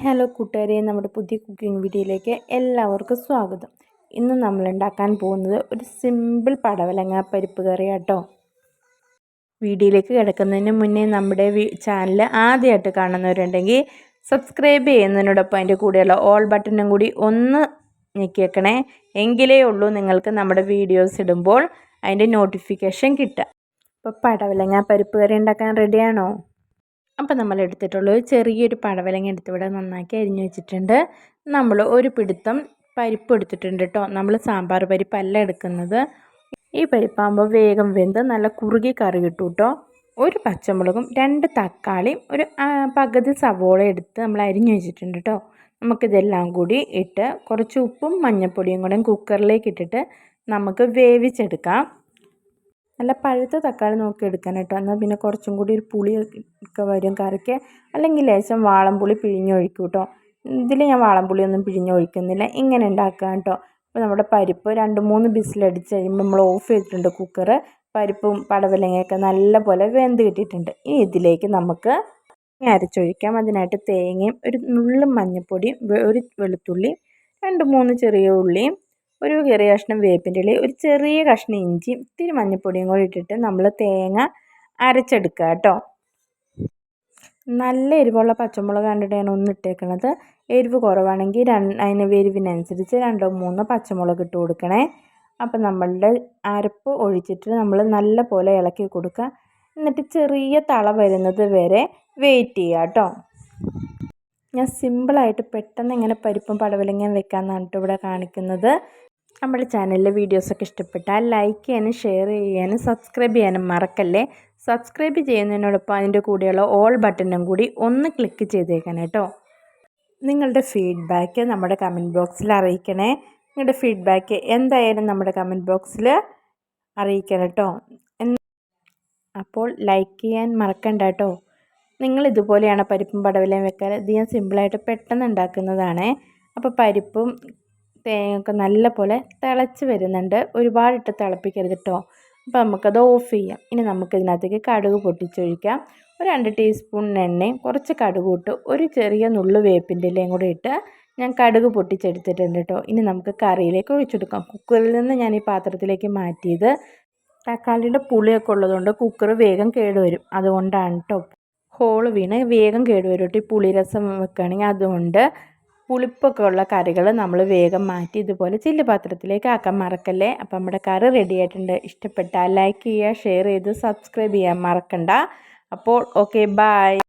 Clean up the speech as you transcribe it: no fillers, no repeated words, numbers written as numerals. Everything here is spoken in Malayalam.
ഹലോ കൂട്ടുകാരെ, നമ്മുടെ പുതിയ കുക്കിംഗ് വീഡിയോയിലേക്ക് എല്ലാവർക്കും സ്വാഗതം. ഇന്ന് നമ്മൾ ഉണ്ടാക്കാൻ പോകുന്നത് ഒരു സിമ്പിൾ പടവലങ്ങ പരിപ്പ് കറി കേട്ടോ. വീഡിയോയിലേക്ക് കിടക്കുന്നതിന് മുന്നേ നമ്മുടെ ചാനൽ ആദ്യമായിട്ട് കാണുന്നവരുണ്ടെങ്കിൽ സബ്സ്ക്രൈബ് ചെയ്യുന്നതിനോടൊപ്പം അതിൻ്റെ കൂടെയുള്ള ഓൾ ബട്ടണും കൂടി ഒന്ന് ഞെക്കി വെക്കണേ. എങ്കിലേ ഉള്ളൂ നിങ്ങൾക്ക് നമ്മുടെ വീഡിയോസ് ഇടുമ്പോൾ അതിൻ്റെ നോട്ടിഫിക്കേഷൻ കിട്ടുക. അപ്പോൾ പടവലങ്ങ പരിപ്പ് കറി ഉണ്ടാക്കാൻ റെഡിയാണോ? അപ്പോൾ നമ്മൾ എടുത്തിട്ടുള്ളത് ചെറിയൊരു പടവലങ്ങ എടുത്തിവിടെ നന്നാക്കി അരിഞ്ഞു വെച്ചിട്ടുണ്ട്. നമ്മൾ ഒരു പിടുത്തം പരിപ്പ് എടുത്തിട്ടുണ്ട് കേട്ടോ. നമ്മൾ സാമ്പാർ പരിപ്പല്ല എടുക്കുന്നത്. ഈ പരിപ്പാകുമ്പോൾ വേഗം വെന്ത് നല്ല കുറുകി കറി കിട്ടും കേട്ടോ. ഒരു പച്ചമുളകും 2 തക്കാളിയും ഒരു പകുതി സവോള എടുത്ത് നമ്മൾ അരിഞ്ഞു വെച്ചിട്ടുണ്ട് കേട്ടോ. നമുക്കിതെല്ലാം കൂടി ഇട്ട് കുറച്ച് ഉപ്പും മഞ്ഞൾപ്പൊടിയും കൂടെ കുക്കറിലേക്ക് ഇട്ടിട്ട് നമുക്ക് വേവിച്ചെടുക്കാം. നല്ല പഴുത്ത തക്കാളി നോക്കി എടുക്കാൻ കേട്ടോ. എന്നാൽ പിന്നെ കുറച്ചും കൂടി ഒരു പുളി ഒക്കെ വരും കറിക്ക്. അല്ലെങ്കിൽ ലേശം വാളംപുളി പിഴിഞ്ഞൊഴിക്കും കേട്ടോ. ഇതിൽ ഞാൻ വാളംപുളിയൊന്നും പിഴിഞ്ഞൊഴിക്കുന്നില്ല, ഇങ്ങനെ ഉണ്ടാക്കുക കേട്ടോ. അപ്പോൾ നമ്മുടെ പരിപ്പ് 2-3 ബിസിലടിച്ച് കഴിയുമ്പോൾ നമ്മൾ ഓഫ് ചെയ്തിട്ടുണ്ട് കുക്കർ. പരിപ്പും പടവലങ്ങയൊക്കെ നല്ല പോലെ വെന്ത് കിട്ടിയിട്ടുണ്ട്. ഇനി ഇതിലേക്ക് നമുക്ക് അരച്ചൊഴിക്കാം. അതിനായിട്ട് തേങ്ങയും ഒരു നുള്ളു മഞ്ഞൾപ്പൊടിയും ഒരു വെളുത്തുള്ളി 2-3 ചെറിയ ഉള്ളിയും ഒരു ചെറിയ കഷ്ണം വേപ്പിൻ്റെ ഇല, ഒരു ചെറിയ കഷ്ണം ഇഞ്ചി, ഇത്തിരി മഞ്ഞൾപ്പൊടിയും കൂടി ഇട്ടിട്ട് നമ്മൾ തേങ്ങ അരച്ചെടുക്കുക കേട്ടോ. നല്ല എരിവുള്ള പച്ചമുളക് കണ്ടിട്ടാണ് ഒന്ന് ഇട്ടേക്കണത്. എരിവ് കുറവാണെങ്കിൽ അതിന് എരിവിനനുസരിച്ച് 2-3 പച്ചമുളക് ഇട്ട് കൊടുക്കണേ. അപ്പം നമ്മളുടെ അരപ്പ് ഒഴിച്ചിട്ട് നമ്മൾ നല്ല പോലെ ഇളക്കി കൊടുക്കുക. എന്നിട്ട് ചെറിയ തള വരുന്നത് വരെ വെയിറ്റ് ചെയ്യുക കേട്ടോ. ഞാൻ സിമ്പിളായിട്ട് പെട്ടെന്ന് ഇങ്ങനെ പരിപ്പും പടവലങ്ങയും വെക്കാമെന്നാണ് കേട്ടോ ഇവിടെ കാണിക്കുന്നത്. നമ്മുടെ ചാനലിലെ വീഡിയോസൊക്കെ ഇഷ്ടപ്പെട്ടാൽ ലൈക്ക് ചെയ്യാനും ഷെയർ ചെയ്യാനും സബ്സ്ക്രൈബ് ചെയ്യാനും മറക്കല്ലേ. സബ്സ്ക്രൈബ് ചെയ്യുന്നതിനോടൊപ്പം അതിൻ്റെ കൂടെയുള്ള ഓൾ ബട്ടണും കൂടി ഒന്ന് ക്ലിക്ക് ചെയ്തേക്കണം കേട്ടോ. നിങ്ങളുടെ ഫീഡ്ബാക്ക് നമ്മുടെ കമൻറ്റ് ബോക്സിൽ അറിയിക്കണേ. നിങ്ങളുടെ ഫീഡ്ബാക്ക് എന്തായാലും നമ്മുടെ കമൻറ്റ് ബോക്സിൽ അറിയിക്കണം കേട്ടോ. അപ്പോൾ ലൈക്ക് ചെയ്യാൻ മറക്കണ്ട കേട്ടോ. നിങ്ങൾ ഇതുപോലെയാണ് പരിപ്പും പടവലയും വെക്കാൻ. ഇത് ഞാൻ സിമ്പിളായിട്ട് പെട്ടെന്ന് ഉണ്ടാക്കുന്നതാണ്. അപ്പോൾ പരിപ്പും തേങ്ങയൊക്കെ നല്ല പോലെ തിളച്ച് വരുന്നുണ്ട്. ഒരുപാടിട്ട് തിളപ്പിക്കരുത് കേട്ടോ. അപ്പോൾ നമുക്കത് ഓഫ് ചെയ്യാം. ഇനി നമുക്കിതിനകത്തേക്ക് കടുക് പൊട്ടിച്ചൊഴിക്കാം. ഒരു 2 ടീസ്പൂൺ എണ്ണയും കുറച്ച് കടുക് ഇട്ട് ഒരു ചെറിയ നുള്ളു വേപ്പിൻ്റെ ഇലയും കൂടി ഇട്ട് ഞാൻ കടുക് പൊട്ടിച്ചെടുത്തിട്ടുണ്ട് കേട്ടോ. ഇനി നമുക്ക് കറിയിലേക്ക് ഒഴിച്ചെടുക്കാം. കുക്കറിൽ നിന്ന് ഞാൻ ഈ പാത്രത്തിലേക്ക് മാറ്റിയത് തക്കാളിയുടെ പുളിയൊക്കെ ഉള്ളതുകൊണ്ട് കുക്കർ വേഗം കേടുവരും. അതുകൊണ്ടാണ് കേട്ടോ. ഹോള് വീണ് വേഗം കേടുവരും കേട്ടോ ഈ പുളിരസം വെക്കുകയാണെങ്കിൽ. അതുകൊണ്ട് പുളിപ്പൊക്കെ ഉള്ള കറികൾ നമ്മൾ വേഗം മാറ്റി ഇതുപോലെ ചില്ല് പാത്രത്തിലേക്ക് ആക്കാൻ മറക്കല്ലേ. അപ്പം നമ്മുടെ കറി റെഡി ആയിട്ടുണ്ട്. ഇഷ്ടപ്പെട്ടാൽ ലൈക്ക് ചെയ്യുക, ഷെയർ ചെയ്ത് സബ്സ്ക്രൈബ് ചെയ്യാൻ മറക്കണ്ട. അപ്പോൾ ഓക്കെ, ബൈ.